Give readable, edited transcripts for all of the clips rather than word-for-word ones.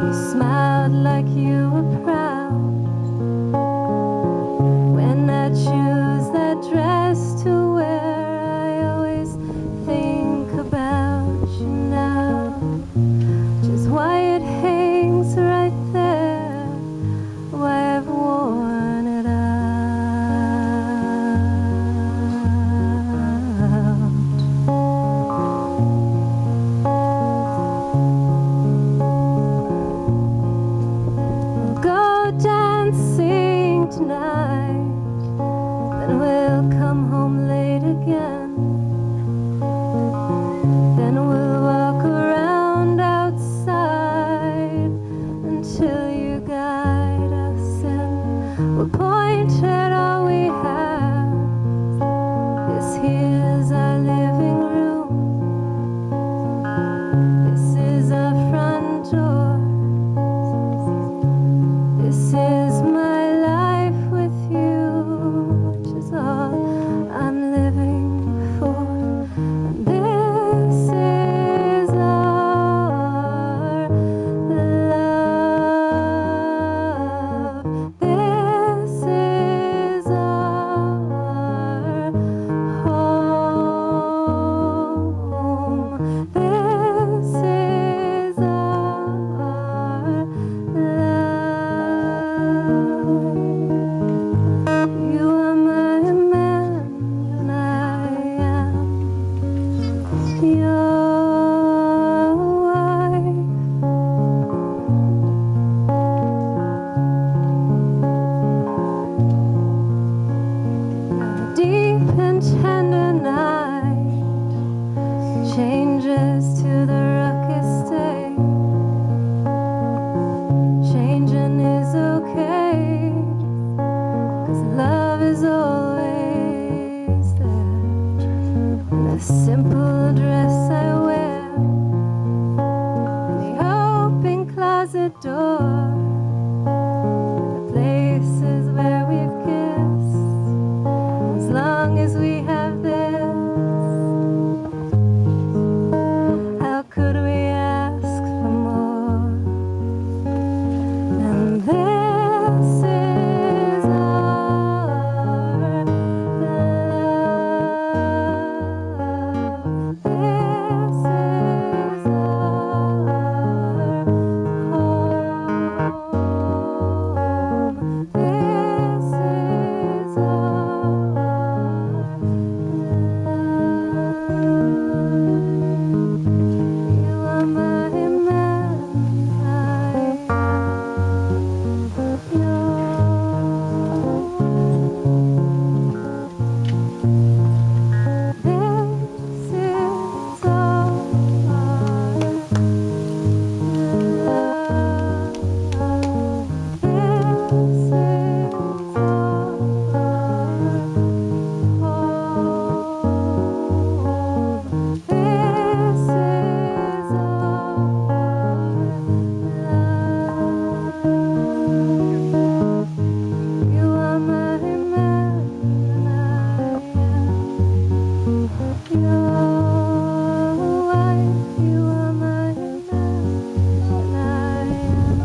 You smiled like you were proud when I choose that dress to wear. I always think about you now, just why it hangs right there, why I've worn it out. Go dancing tonight, then we'll come home late again. Then we'll walk around outside until you guide us in. We'll point at all we have. This here's our living room. This is our front door. This is my life with you, which is all I'm living for. And this is our love. This is our home. This is our life. You are my man, and I am your wife. A deep and tender night changes to the ruckus day. Changing is okay, 'cause love is always there. And the simple dress I wear, and the open closet door, the places where we've kissed. As long as we have this, how could we ask for more? And this is our love. This is our home. This is our love. You are my man, I am yours. This is our love. This is you are my man, and I am your wife. You are my man, and I am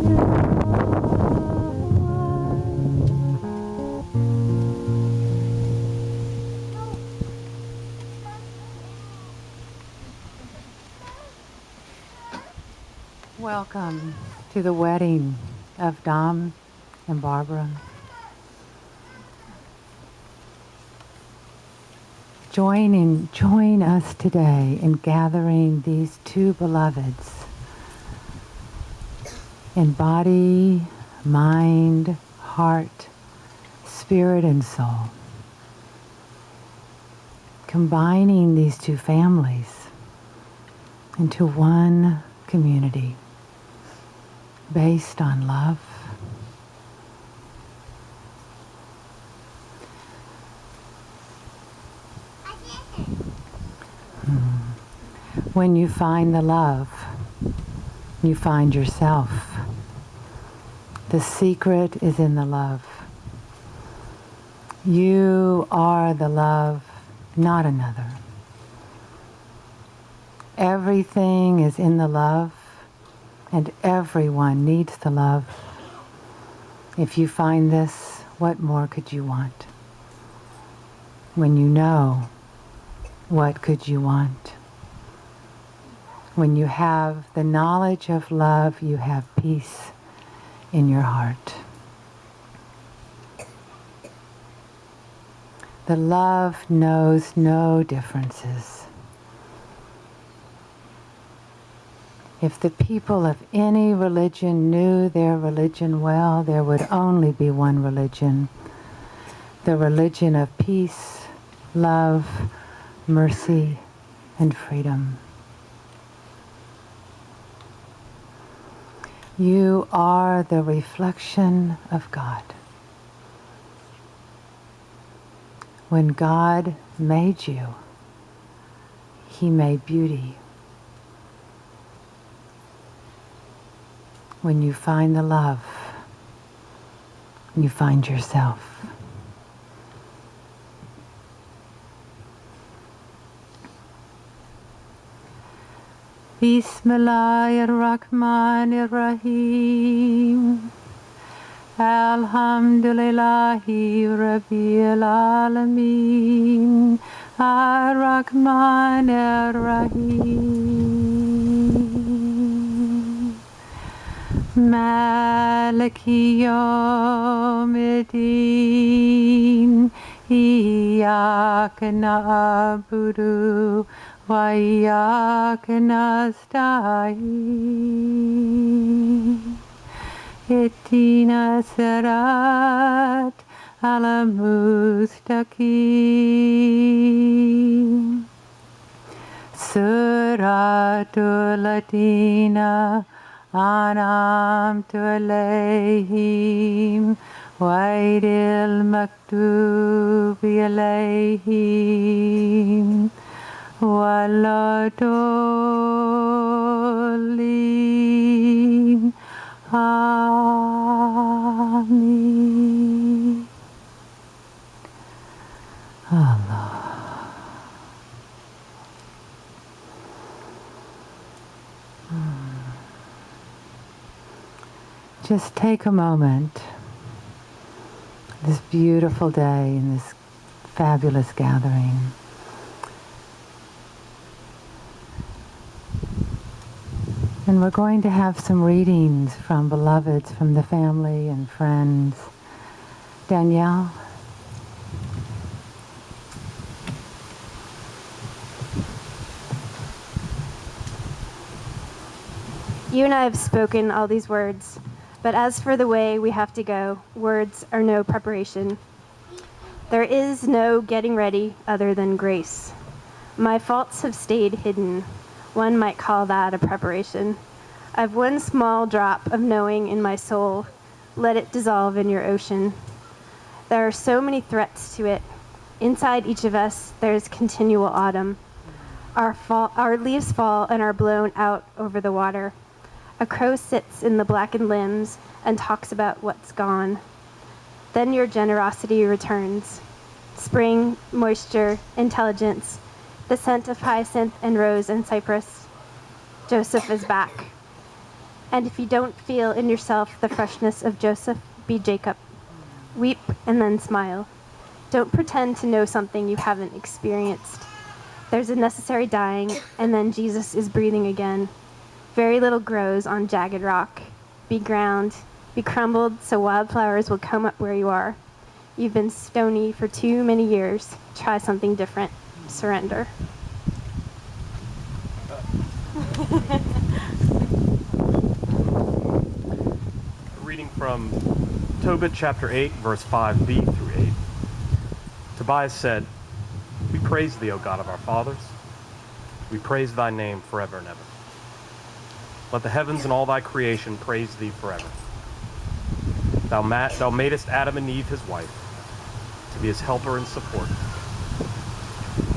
your Welcome to the wedding of Dom and Barbara. Join us today in gathering these two beloveds in body, mind, heart, spirit, and soul. Combining these two families into one community based on love. When you find the love, you find yourself. The secret is in the love. You are the love, not another. Everything is in the love, And everyone needs the love. If you find this, what more could you want? When you know, what could you want? When you have the knowledge of love, you have peace in your heart. The love knows no differences. If the people of any religion knew their religion well, there would only be one religion, the religion of peace, love, mercy, and freedom. You are the reflection of God. When God made you, He made beauty. When you find the love, you find yourself. Bismillahirrahmanirrahim. Alhamdulillahi Rabbil Alameen. Ar-Rahmanir-Rahim. Maliki Yawmiddin. Iyyaka na'budu wa iyyaka nasta'in. Ihdina sirat al-mustaqim. Siratul ladina an'amta alayhim ghayril maghdubi alayhim waladdallin. Amen. Allah. Just take a moment, this beautiful day in this fabulous gathering. And we're going to have some readings from beloveds, from the family and friends. Danielle? You and I have spoken all these words, but as for the way we have to go, words are no preparation. There is no getting ready other than grace. My faults have stayed hidden. One might call that a preparation. I've one small drop of knowing in my soul. Let it dissolve in your ocean. There are so many threats to it. Inside each of us, there's continual autumn. Our leaves fall and are blown out over the water. A crow sits in the blackened limbs and talks about what's gone. Then your generosity returns. Spring, moisture, intelligence, the scent of hyacinth and rose and cypress. Joseph is back. And if you don't feel in yourself the freshness of Joseph, be Jacob. Weep and then smile. Don't pretend to know something you haven't experienced. There's a necessary dying, and then Jesus is breathing again. Very little grows on jagged rock. Be ground, be crumbled so wildflowers will come up where you are. You've been stony for too many years. Try something different. Surrender. Reading from Tobit chapter 8, verse 5b through 8. Tobias said, "We praise thee, O God of our fathers. We praise thy name forever and ever. Let the heavens and all thy creation praise thee forever. Thou madest Adam and Eve his wife, to be his helper and support.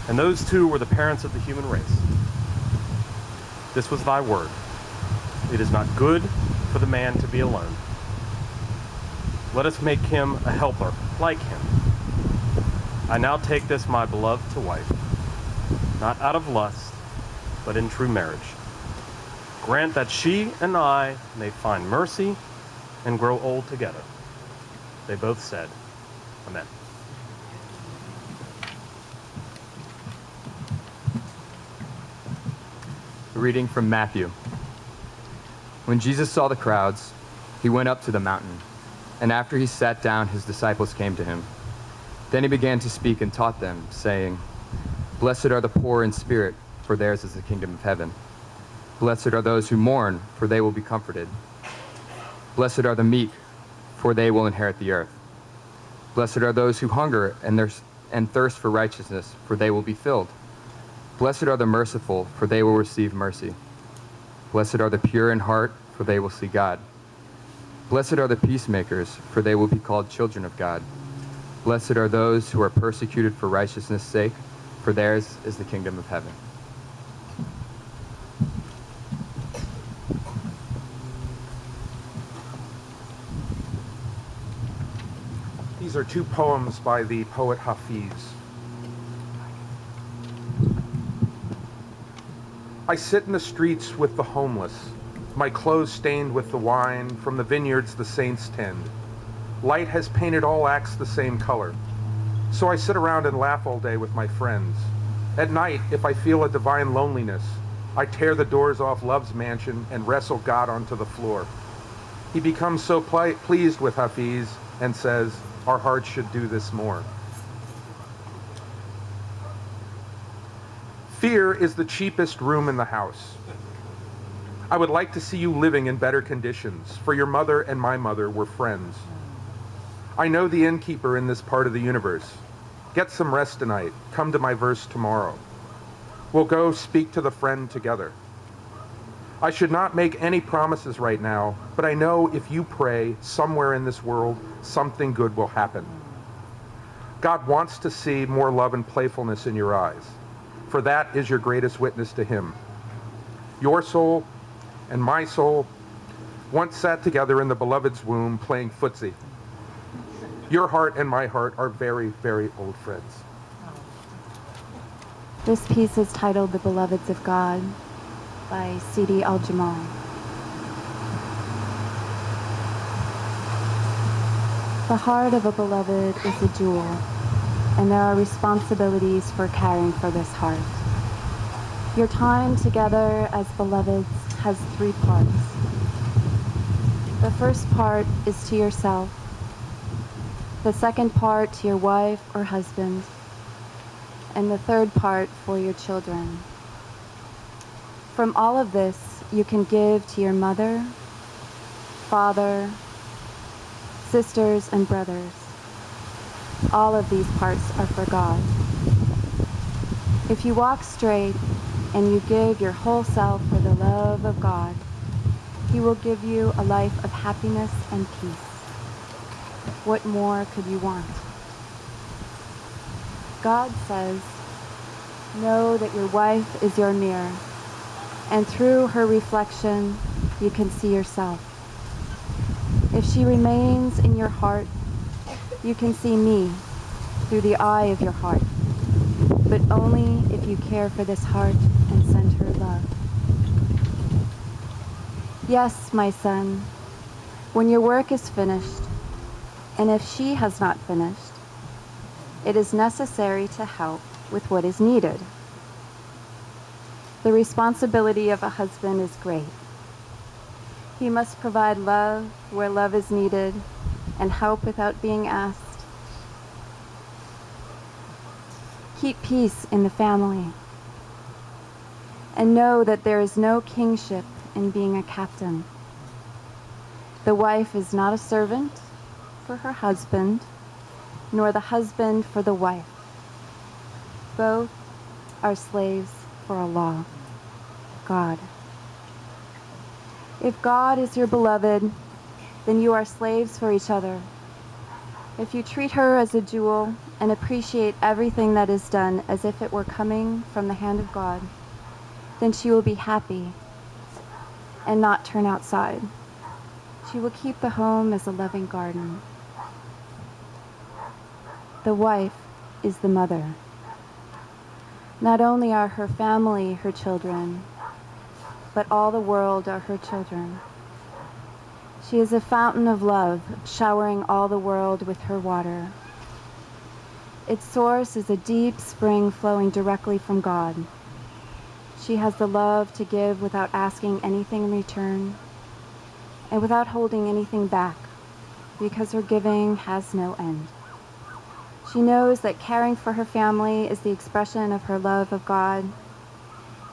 And those two were the parents of the human race. This was thy word. It is not good for the man to be alone. Let us make him a helper like him. I now take this my beloved to wife, not out of lust, but in true marriage. grant that she and I may find mercy and grow old together. They both said, Amen. A reading from Matthew. When Jesus saw the crowds, he went up to the mountain, and after he sat down, his disciples came to him. Then he began to speak and taught them, saying, Blessed are the poor in spirit, for theirs is the kingdom of heaven. Blessed are those who mourn, for they will be comforted. Blessed are the meek, for they will inherit the earth. Blessed are those who hunger and thirst for righteousness, for they will be filled. Blessed are the merciful, for they will receive mercy. Blessed are the pure in heart, for they will see God. Blessed are the peacemakers, for they will be called children of God. Blessed are those who are persecuted for righteousness' sake, for theirs is the kingdom of heaven. These are two poems by the poet Hafiz. I sit in the streets with the homeless, my clothes stained with the wine from the vineyards the saints tend. Light has painted all acts the same color. So I sit around and laugh all day with my friends. At night, if I feel a divine loneliness, I tear the doors off love's mansion and wrestle God onto the floor. He becomes so pleased with Hafiz and says, our hearts should do this more. Fear is the cheapest room in the house. I would like to see you living in better conditions, for your mother and my mother were friends. I know the innkeeper in this part of the universe. Get some rest tonight. Come to my verse tomorrow. We'll go speak to the friend together. I should not make any promises right now, but I know if you pray somewhere in this world, something good will happen. God wants to see more love and playfulness in your eyes, for that is your greatest witness to him. Your soul and my soul once sat together in the beloved's womb playing footsie. Your heart and my heart are very, very old friends. This piece is titled The Beloveds of God by Sidi Al-Jamal. The heart of a beloved is a jewel, and there are responsibilities for caring for this heart. Your time together as beloveds has 3 parts. The first part is to yourself. The second part to your wife or husband, and the third part for your children. From all of this, you can give to your mother, father, sisters, and brothers. All of these parts are for God. If you walk straight and you give your whole self for the love of God, He will give you a life of happiness and peace. What more could you want? God says, know that your wife is your mirror, and through her reflection, you can see yourself. If she remains in your heart, you can see me through the eye of your heart, but only if you care for this heart and send her love. Yes, my son, when your work is finished, and if she has not finished, it is necessary to help with what is needed. The responsibility of a husband is great. He must provide love where love is needed and help without being asked. Keep peace in the family and know that there is no kingship in being a captain. The wife is not a servant for her husband, nor the husband for the wife. Both are slaves for Allah, God. If God is your beloved, then you are slaves for each other. If you treat her as a jewel and appreciate everything that is done as if it were coming from the hand of God, then she will be happy and not turn outside. She will keep the home as a loving garden. The wife is the mother. Not only are her family her children, but all the world are her children. She is a fountain of love, showering all the world with her water. Its source is a deep spring flowing directly from God. She has the love to give without asking anything in return and without holding anything back, because her giving has no end. She knows that caring for her family is the expression of her love of God,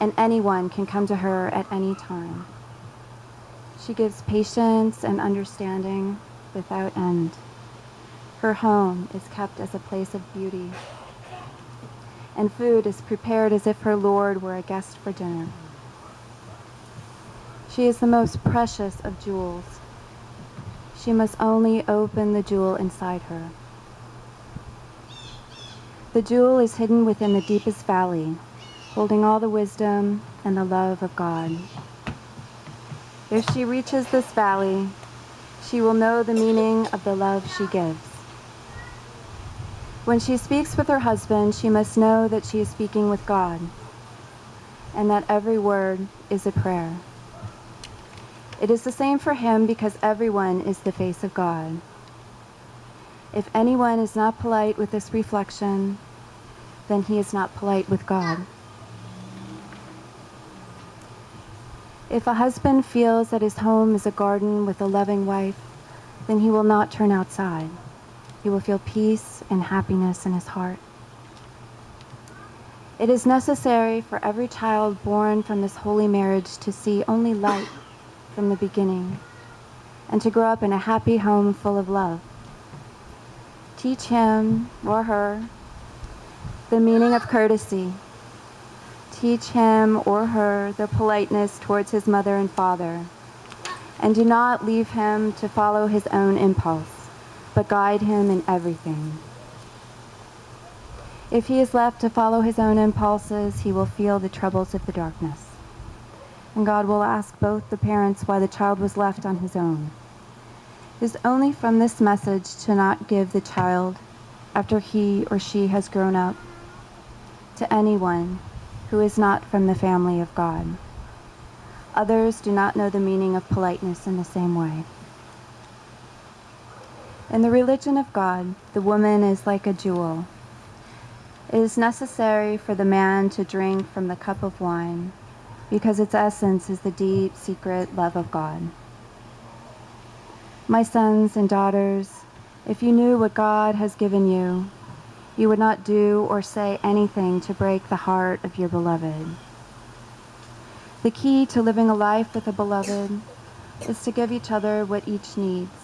and anyone can come to her at any time. She gives patience and understanding without end. Her home is kept as a place of beauty, and food is prepared as if her Lord were a guest for dinner. She is the most precious of jewels. She must only open the jewel inside her. The jewel is hidden within the deepest valley, holding all the wisdom and the love of God. If she reaches this valley, she will know the meaning of the love she gives. When she speaks with her husband, she must know that she is speaking with God, and that every word is a prayer. It is the same for him because everyone is the face of God. If anyone is not polite with this reflection, then he is not polite with God. If a husband feels that his home is a garden with a loving wife, then he will not turn outside. He will feel peace and happiness in his heart. It is necessary for every child born from this holy marriage to see only light from the beginning and to grow up in a happy home full of love. Teach him or her the meaning of courtesy. Teach him or her the politeness towards his mother and father, and do not leave him to follow his own impulse, but guide him in everything. If he is left to follow his own impulses, he will feel the troubles of the darkness. And God will ask both the parents why the child was left on his own. It is only from this message to not give the child, after he or she has grown up, to anyone who is not from the family of God. Others do not know the meaning of politeness in the same way. In the religion of God, the woman is like a jewel. It is necessary for the man to drink from the cup of wine, because its essence is the deep, secret love of God. My sons and daughters, if you knew what God has given you, you would not do or say anything to break the heart of your beloved. The key to living a life with a beloved is to give each other what each needs.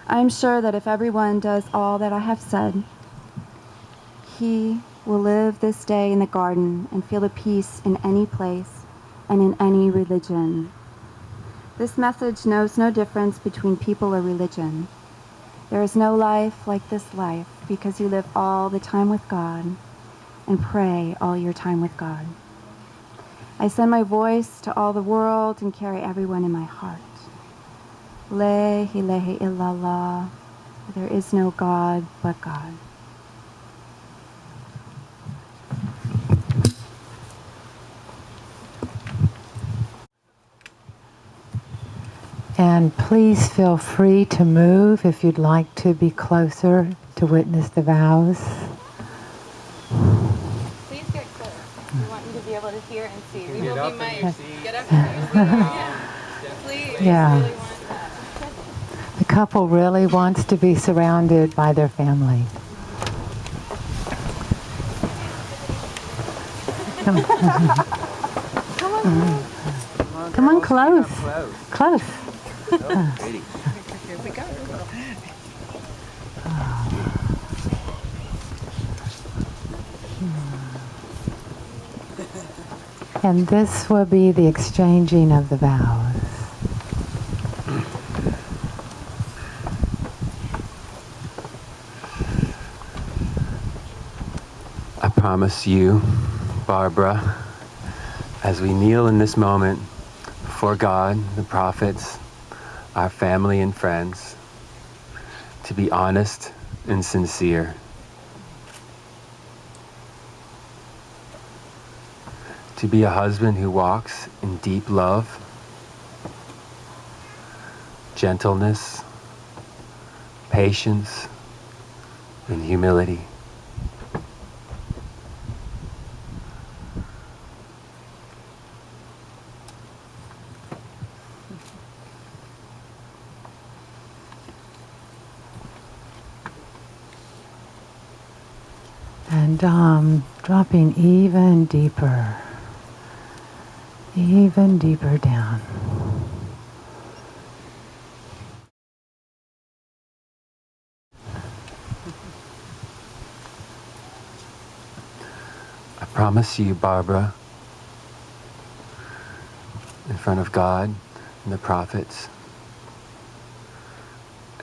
I am sure that if everyone does all that I have said, he will live this day in the garden and feel the peace in any place and in any religion. This message knows no difference between people or religion. There is no life like this life because you live all the time with God and pray all your time with God. I send my voice to all the world and carry everyone in my heart. La ilaha illallah. There is no God but God. And please feel free to move if you'd like to be closer to witness the vows. Please get close. We want you to be able to hear and see. We will be mic. Get up and please. Yeah. Really want that. The couple really wants to be surrounded by their family. Come on, close. Close. Oh, pretty. Here we go. And this will be the exchanging of the vows. I promise you, Barbara, as we kneel in this moment before God, the prophets, our family and friends, to be honest and sincere, to be a husband who walks in deep love, gentleness, patience, and humility. And dropping even deeper down. I promise you, Barbara, in front of God and the prophets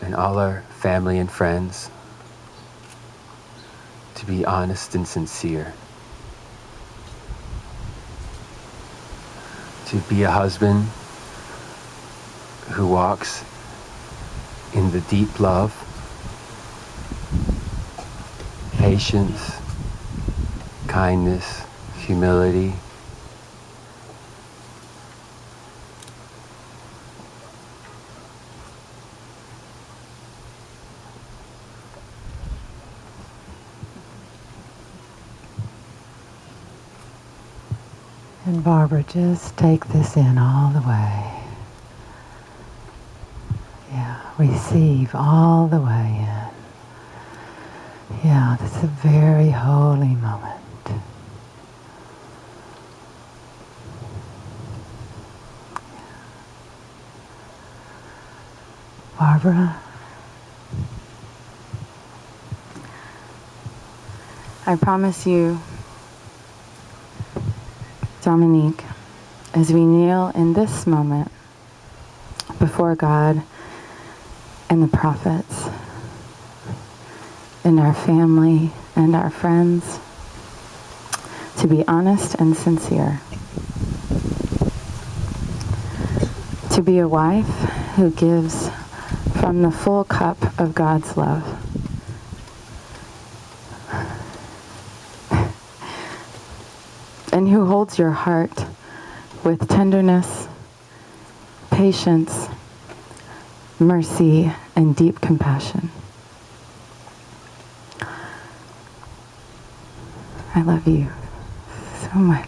and all our family and friends, to be honest and sincere, to be a husband who walks in the deep love, patience, kindness, humility, and Barbara, just take this in all the way. Yeah, receive all the way in. Yeah, this is a very holy moment. Barbara? I promise you, Dominique, as we kneel in this moment before God and the prophets and our family and our friends, to be honest and sincere, to be a wife who gives from the full cup of God's love, and who holds your heart with tenderness, patience, mercy, and deep compassion. I love you so much.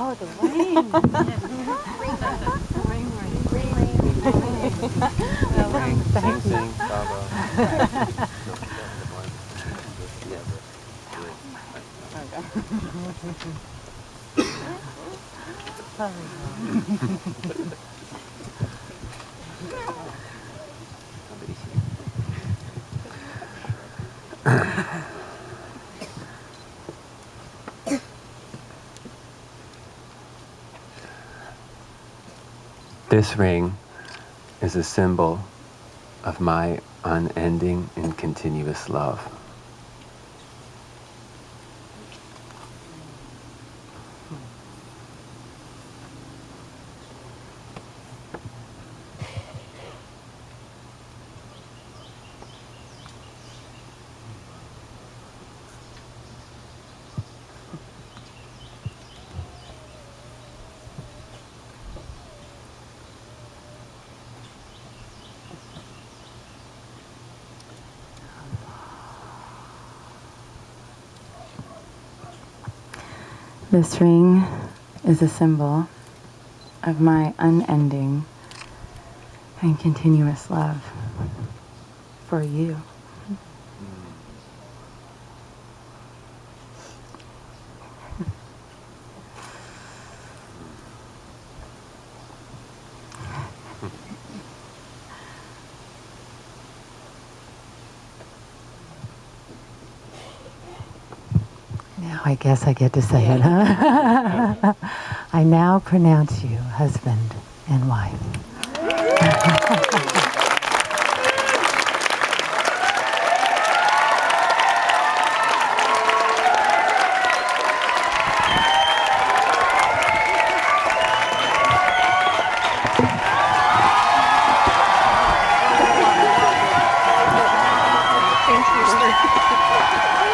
Oh, the rain. Thank you. This ring is a symbol of my unending and continuous love. This ring is a symbol of my unending and continuous love for you. Now I guess I get to say it, huh? I now pronounce you husband and wife. Thank you.